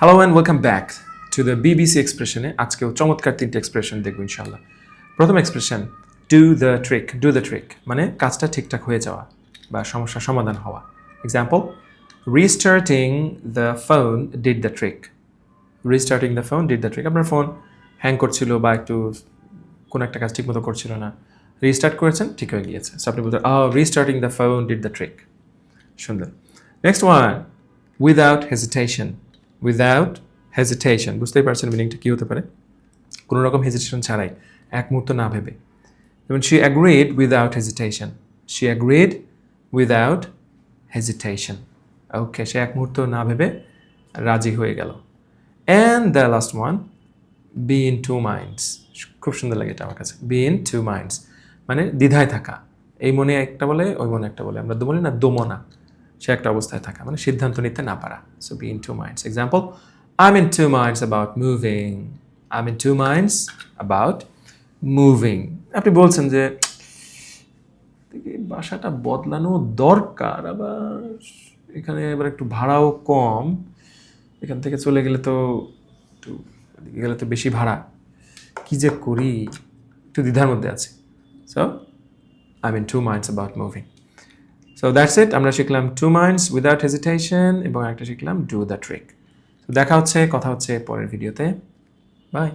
Hello and welcome back to the BBC এক্সপ্রেশনে আজকেও চমৎকার তিনটে এক্সপ্রেশন দেখবো ইনশাল্লাহ। প্রথম এক্সপ্রেশন ডু দ্য ট্রিক মানে কাজটা ঠিকঠাক হয়ে যাওয়া বা সমস্যার সমাধান হওয়া। Example, restarting the phone did the trick. Restarting the phone did the trick, আপনার ফোন হ্যাং করছিল বা একটু কোনো একটা কাজ ঠিকমতো করছিল না, রিস্টার্ট করেছেন, ঠিক হয়ে গিয়েছে। সো আপনি বলতে restarting the phone did the trick. সুন্দর। Next one, without hesitation. Without hesitation, বুঝতেই পারছেন মিনিংটা কী হতে পারে? কোনো রকম হেজিটেশন ছাড়াই, এক মুহূর্ত না ভেবে। যেমন she agreed without hesitation. She agreed without hesitation. Okay, সে এক মুহূর্ত না ভেবে রাজি হয়ে গেল। And the last one, be in two minds. খুব সুন্দর লাগে এটা আমার কাছে। বি ইন টু মাইন্ডস মানে দ্বিধায় থাকা, এই মনে একটা বলে ওই মনে একটা বলে, আমরা বলি না দোমনা, সে একটা অবস্থায় থাকা মানে সিদ্ধান্ত নিতে না পারা। So be in two minds. Example, I am in two minds about moving. I am in two minds about moving. আপনি বলছেন যে বাসাটা বদলানো দরকার, আবার এখানে এবার একটু ভাড়াও কম, এখান থেকে চলে গেলে তো একটু গেলে তো বেশি ভাড়া, কী যে করি, একটু দ্বিধার মধ্যে আছি। So I am in two minds about moving. So that's it. আমরা শিখলাম টু মাইন্ডস, উইদাউট হেজিটেশন এবং একটা শিখলাম ডু দ্য ট্রিক। দেখা হচ্ছে, কথা হচ্ছে পরের ভিডিওতে। বাই।